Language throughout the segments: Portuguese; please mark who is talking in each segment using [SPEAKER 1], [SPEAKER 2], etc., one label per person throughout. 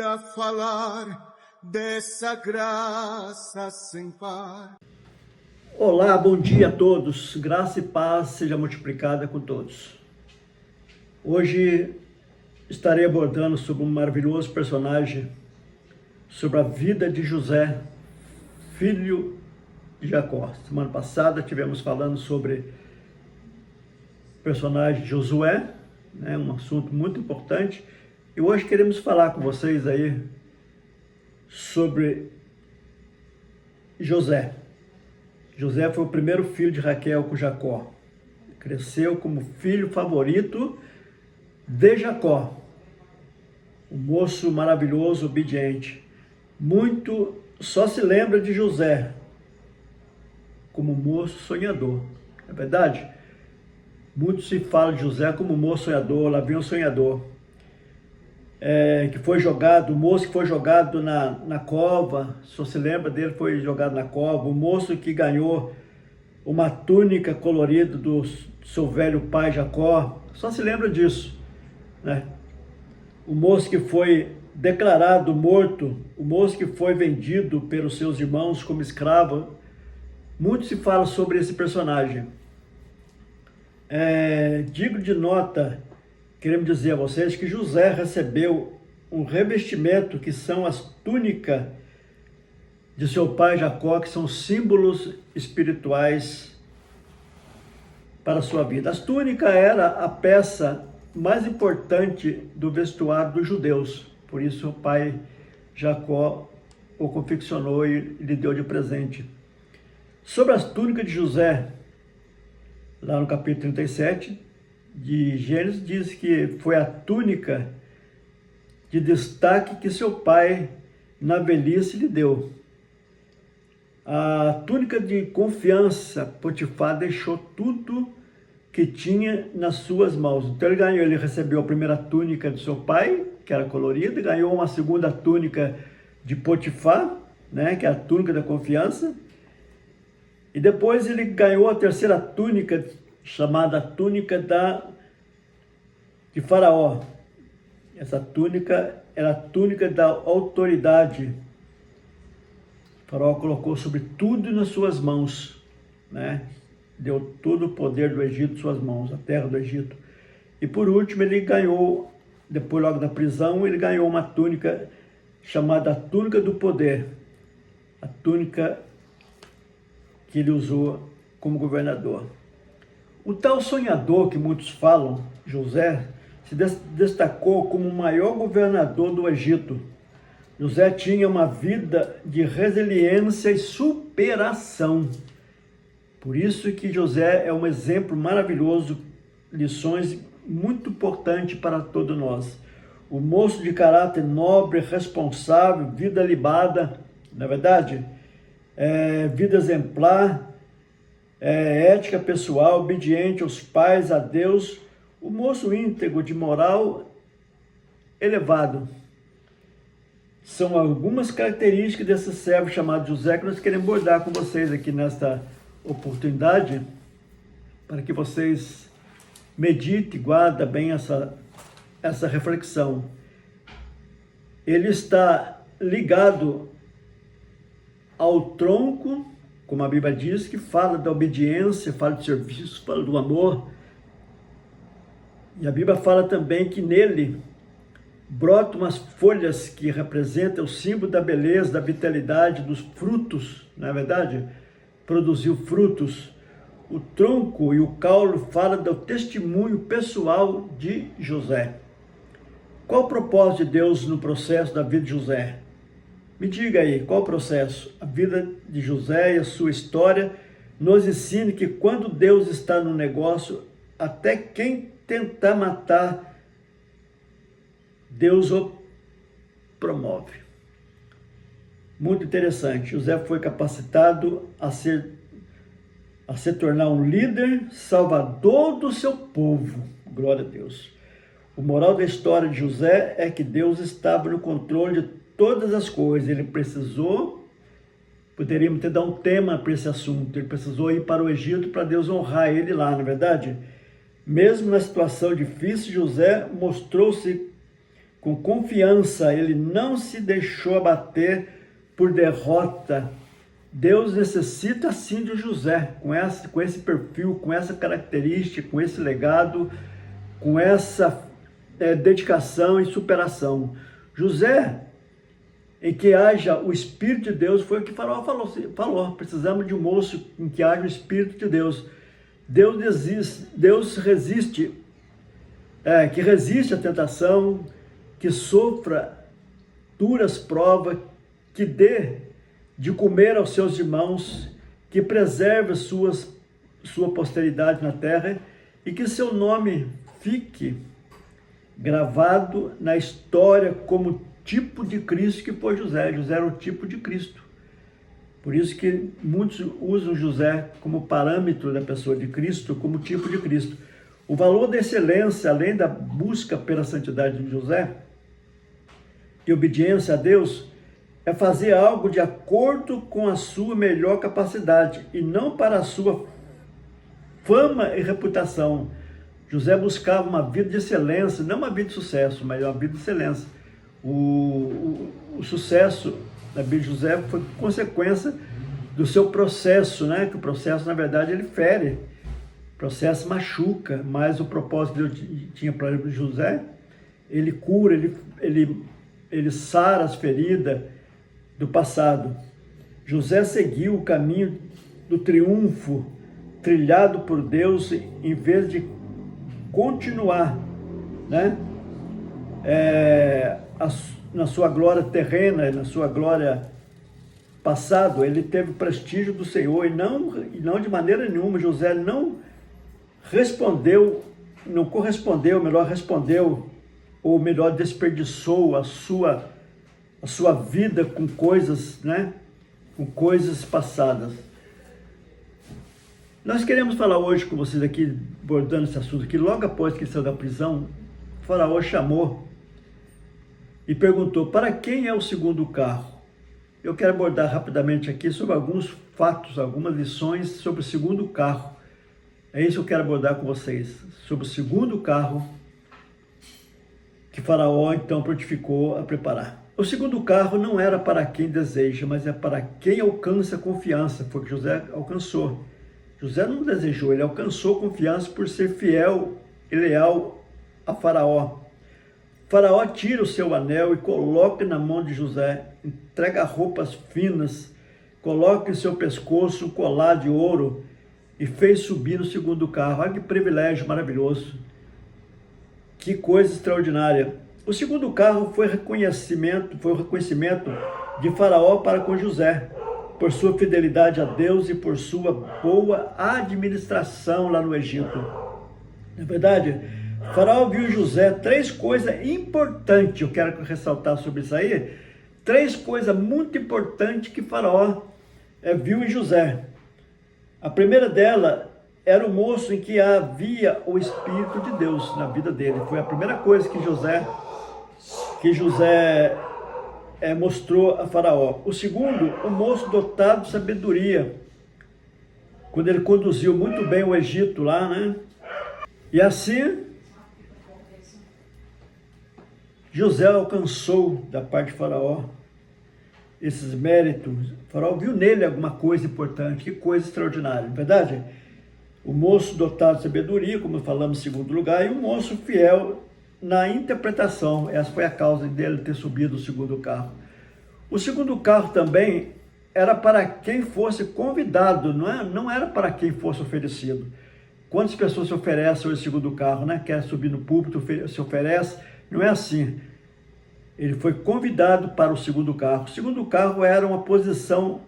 [SPEAKER 1] a falar dessa graça sem par.
[SPEAKER 2] Olá, bom dia a todos. Graça e paz seja multiplicada com todos. Hoje estarei abordando sobre um maravilhoso personagem, sobre a vida de José, filho de Jacó. Semana passada tivemos falando sobre o personagem Josué, um assunto muito importante. E hoje queremos falar com vocês aí sobre José. José foi o primeiro filho de Raquel com Jacó. Cresceu como filho favorito de Jacó. Um moço maravilhoso, obediente. Muito só se lembra de José como moço sonhador. É verdade? Muito se fala de José como moço sonhador, lá vem o sonhador. Que foi jogado, o moço que foi jogado na cova, só se lembra dele, foi jogado na cova. O moço que ganhou uma túnica colorida do seu velho pai Jacó, só se lembra disso, né? O moço que foi declarado morto, o moço que foi vendido pelos seus irmãos como escravo. Muito se fala sobre esse personagem. Digo de nota, queremos dizer a vocês que José recebeu um revestimento que são as túnicas de seu pai Jacó, que são símbolos espirituais para a sua vida. As túnicas era a peça mais importante do vestuário dos judeus, por isso o pai Jacó o confeccionou e lhe deu de presente. Sobre as túnicas de José, lá no capítulo 37 de Gênesis, diz que foi a túnica de destaque que seu pai na velhice lhe deu. A túnica de confiança, Potifar deixou tudo que tinha nas suas mãos. Então ele recebeu a primeira túnica de seu pai, que era colorida, ganhou uma segunda túnica de Potifar, que é a túnica da confiança, e depois ele ganhou a terceira túnica, chamada túnica de Faraó. Essa túnica era a túnica da autoridade. O Faraó colocou sobre tudo nas suas mãos, Deu todo o poder do Egito em suas mãos, a terra do Egito. E por último ele ganhou, depois logo da prisão, ele ganhou uma túnica chamada túnica do poder. A túnica que ele usou como governador. O tal sonhador que muitos falam, José, se destacou como o maior governador do Egito. José tinha uma vida de resiliência e superação. Por isso que José é um exemplo maravilhoso, lições muito importantes para todos nós. O moço de caráter nobre, responsável, vida libada, na verdade, vida exemplar, ética pessoal, obediente aos pais, a Deus, o moço íntegro de moral elevado. São algumas características desse servo chamado José que nós queremos abordar com vocês aqui nesta oportunidade, para que vocês meditem, guardem bem essa reflexão. Ele está ligado ao tronco, como a Bíblia diz, que fala da obediência, fala de serviço, fala do amor. E a Bíblia fala também que nele brotam as folhas que representam o símbolo da beleza, da vitalidade, dos frutos, não é verdade? Produziu frutos. O tronco e o caule falam do testemunho pessoal de José. Qual o propósito de Deus no processo da vida de José? Me diga aí, qual o processo? A vida de José e a sua história nos ensina que quando Deus está no negócio, até quem tentar matar, Deus o promove. Muito interessante. José foi capacitado a se tornar um líder, salvador do seu povo. Glória a Deus. O moral da história de José é que Deus estava no controle de todas as coisas. Ele precisou, poderíamos ter dado um tema para esse assunto, ele precisou ir para o Egito para Deus honrar ele lá, não é verdade? Mesmo na situação difícil, José mostrou-se com confiança, ele não se deixou abater por derrota. Deus necessita assim de José, com esse perfil, com essa característica, com esse legado, com essa dedicação e superação. José, em que haja o Espírito de Deus, foi o que Faraó falou. Precisamos de um moço em que haja o Espírito de Deus. Deus resiste, que resiste à tentação, que sofra duras provas, que dê de comer aos seus irmãos, que preserve sua posteridade na terra e que seu nome fique gravado na história como tipo de Cristo que foi José. José era o tipo de Cristo. Por isso que muitos usam José como parâmetro da pessoa de Cristo, como tipo de Cristo. O valor da excelência, além da busca pela santidade de José e obediência a Deus, é fazer algo de acordo com a sua melhor capacidade e não para a sua fama e reputação. José buscava uma vida de excelência, não uma vida de sucesso, mas uma vida de excelência. O sucesso da vida de José foi consequência do seu processo, né? Que o processo, na verdade, ele fere, o processo machuca, mas o propósito que Deus tinha para José, ele cura, ele sara as feridas do passado. José seguiu o caminho do triunfo trilhado por Deus, em vez de continuar, né? Na sua glória terrena, na sua glória passada, ele teve o prestígio do Senhor e não de maneira nenhuma. José não correspondeu, ou melhor, desperdiçou a sua vida com coisas, né? Com coisas passadas. Nós queremos falar hoje com vocês aqui, abordando esse assunto aqui. Logo após que ele saiu da prisão, o Faraó chamou e perguntou: para quem é o segundo carro? Eu quero abordar rapidamente aqui sobre alguns fatos, algumas lições sobre o segundo carro. É isso que eu quero abordar com vocês, sobre o segundo carro que Faraó então prontificou a preparar. O segundo carro não era para quem deseja, mas é para quem alcança confiança. Foi o que José alcançou. José não desejou, ele alcançou confiança por ser fiel e leal a Faraó. Faraó tira o seu anel e coloca na mão de José, entrega roupas finas, coloca em seu pescoço um colar de ouro e fez subir no segundo carro. Olha que privilégio maravilhoso, que coisa extraordinária. O segundo carro foi o reconhecimento de Faraó para com José, por sua fidelidade a Deus e por sua boa administração lá no Egito. Na verdade, Faraó viu em José três coisas importantes. Eu quero ressaltar sobre isso aí. Três coisas muito importantes que Faraó viu em José. A primeira dela era o moço em que havia o Espírito de Deus na vida dele. Foi a primeira coisa que José mostrou a Faraó. O segundo, o moço dotado de sabedoria, quando ele conduziu muito bem o Egito lá, né? E assim, José alcançou da parte de Faraó esses méritos. O Faraó viu nele alguma coisa importante, que coisa extraordinária, não é verdade? O moço dotado de sabedoria, como falamos em segundo lugar, e o moço fiel na interpretação. Essa foi a causa dele ter subido o segundo carro. O segundo carro também era para quem fosse convidado, não era para quem fosse oferecido. Quantas pessoas se oferecem hoje segundo carro, né? Quer subir no púlpito, se oferece? Não é assim. Ele foi convidado para o segundo carro. O segundo carro era uma posição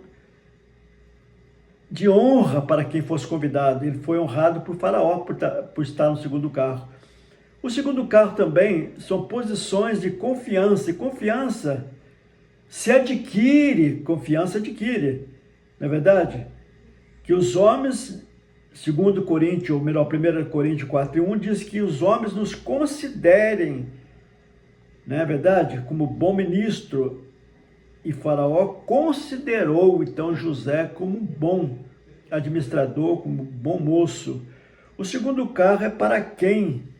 [SPEAKER 2] de honra para quem fosse convidado. Ele foi honrado por Faraó por estar no segundo carro. O segundo carro também são posições de confiança, e confiança se adquire, não é verdade? Que os homens, segundo Coríntios, ou melhor, 1 Coríntios 4:1, diz que os homens nos considerem, não é verdade? Como bom ministro, e Faraó considerou então José como um bom administrador, como um bom moço. O segundo carro é para quem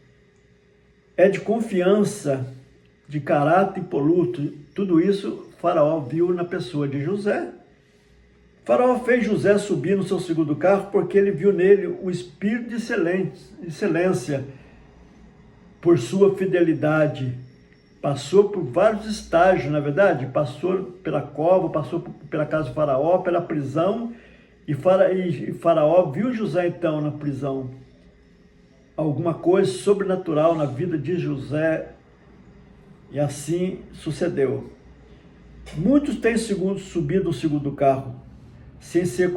[SPEAKER 2] é de confiança de caráter impoluto. Tudo isso Faraó viu na pessoa de José. Faraó fez José subir no seu segundo carro porque ele viu nele o espírito de excelência por sua fidelidade. Passou por vários estágios, na verdade, passou pela cova, passou pela casa de Faraó, pela prisão, e Faraó viu José então na prisão. Alguma coisa sobrenatural na vida de José, e assim sucedeu. Muitos têm subido no segundo carro, sem ser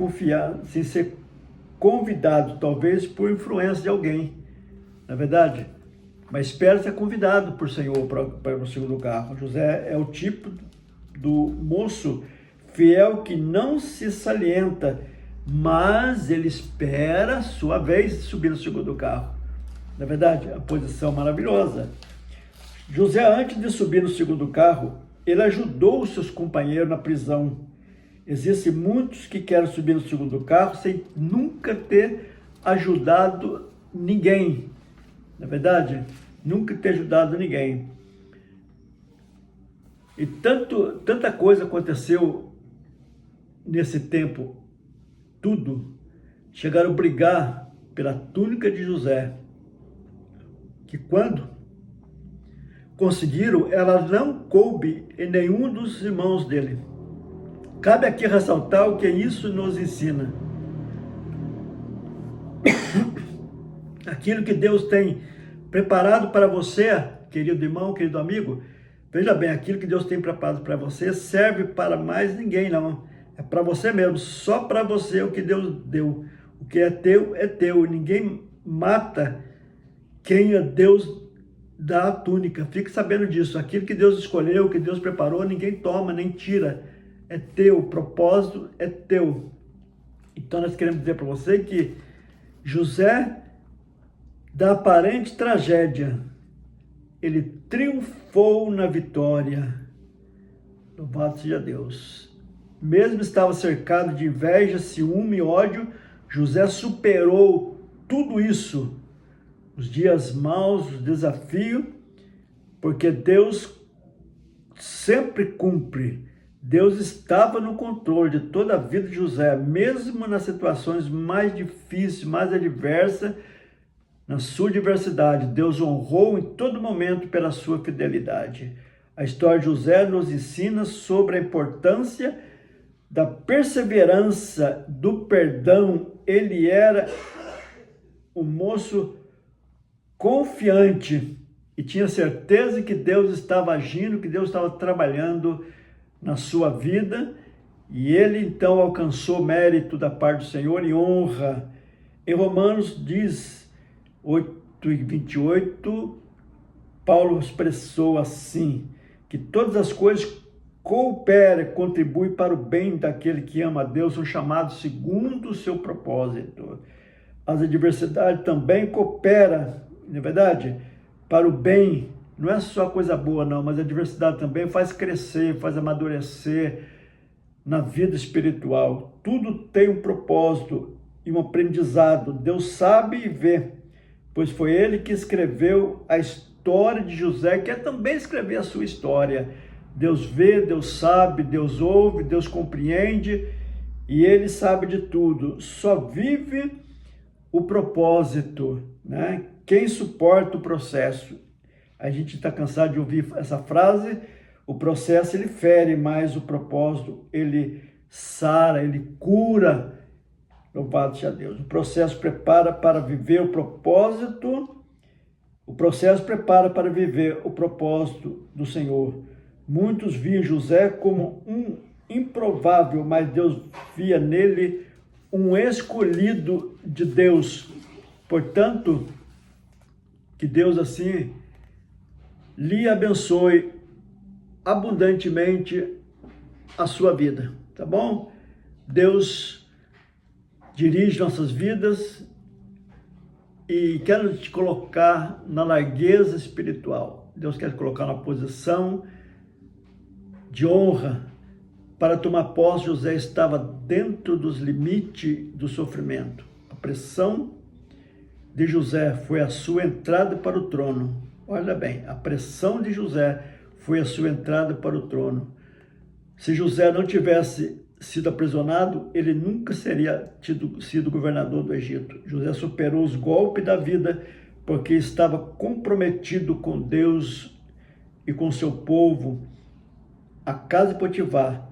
[SPEAKER 2] convidado, talvez por influência de alguém, na verdade. Mas espera ser convidado por Senhor para o segundo carro. José é o tipo do moço fiel que não se salienta, mas ele espera a sua vez de subir no segundo carro. Na verdade, a posição maravilhosa. José, antes de subir no segundo carro, ele ajudou os seus companheiros na prisão. Existem muitos que querem subir no segundo carro sem nunca ter ajudado ninguém. Na verdade, nunca ter ajudado ninguém. E tanta coisa aconteceu nesse tempo. Tudo. Chegaram a brigar pela túnica de José. Que quando conseguiram, ela não coube em nenhum dos irmãos dele. Cabe aqui ressaltar o que isso nos ensina. Aquilo que Deus tem preparado para você, querido irmão, querido amigo, veja bem, aquilo que Deus tem preparado para você serve para mais ninguém, não. É para você mesmo, só para você o que Deus deu. O que é teu. Ninguém mata quem Deus dá a túnica. Fique sabendo disso. Aquilo que Deus escolheu, que Deus preparou, ninguém toma, nem tira. É teu, o propósito é teu. Então nós queremos dizer para você que José, da aparente tragédia, ele triunfou na vitória. Louvado seja Deus. Mesmo estava cercado de inveja, ciúme e ódio, José superou tudo isso. Os dias maus, os desafios, porque Deus sempre cumpre. Deus estava no controle de toda a vida de José, mesmo nas situações mais difíceis, mais adversas. Na sua diversidade, Deus honrou em todo momento pela sua fidelidade. A história de José nos ensina sobre a importância da perseverança, do perdão. Ele era um moço confiante e tinha certeza que Deus estava agindo, que Deus estava trabalhando na sua vida, e ele então alcançou mérito da parte do Senhor e honra. Em Romanos diz 8:28, Paulo expressou assim, que todas as coisas cooperam, contribuem para o bem daquele que ama a Deus, são chamados segundo o seu propósito. As adversidades também cooperam, não é verdade? Para o bem, não é só coisa boa não, mas a adversidade também faz crescer, faz amadurecer na vida espiritual. Tudo tem um propósito e um aprendizado. Deus sabe e vê, pois foi ele que escreveu a história de José, quer também escrever a sua história. Deus vê, Deus sabe, Deus ouve, Deus compreende, e ele sabe de tudo. Só vive o propósito, né? Quem suporta o processo? A gente está cansado de ouvir essa frase. O processo ele fere, mas o propósito ele sara, ele cura. Louvado seja Deus. O processo prepara para viver o propósito. O processo prepara para viver o propósito do Senhor. Muitos viam José como um improvável, mas Deus via nele um escolhido de Deus. Portanto, que Deus assim lhe abençoe abundantemente a sua vida, tá bom? Deus dirige nossas vidas e quer te colocar na largueza espiritual. Deus quer te colocar na posição de honra. Para tomar posse, José estava dentro dos limites do sofrimento. A pressão de José foi a sua entrada para o trono. Olha bem, a pressão de José foi a sua entrada para o trono. Se José não tivesse sido aprisionado, ele nunca seria sido governador do Egito. José superou os golpes da vida porque estava comprometido com Deus e com seu povo. A casa de Potifar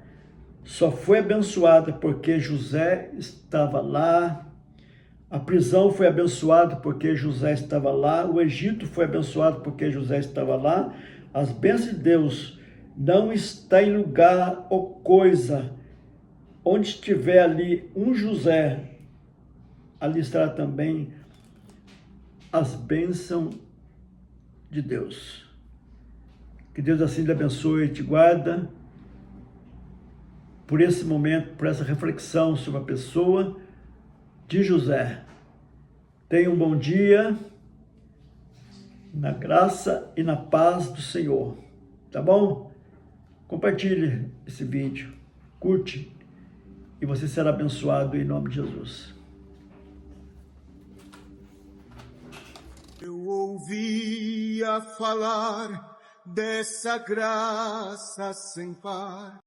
[SPEAKER 2] só foi abençoada porque José estava lá. A prisão foi abençoada porque José estava lá. O Egito foi abençoado porque José estava lá. As bênçãos de Deus não estão em lugar ou coisa. Onde estiver ali um José, ali estará também as bênçãos de Deus. Que Deus assim lhe abençoe e te guarda por esse momento, por essa reflexão sobre a pessoa de José. Tenha um bom dia, na graça e na paz do Senhor, tá bom? Compartilhe esse vídeo, curte e você será abençoado em nome de Jesus.
[SPEAKER 1] Eu ouvia falar dessa graça sem par.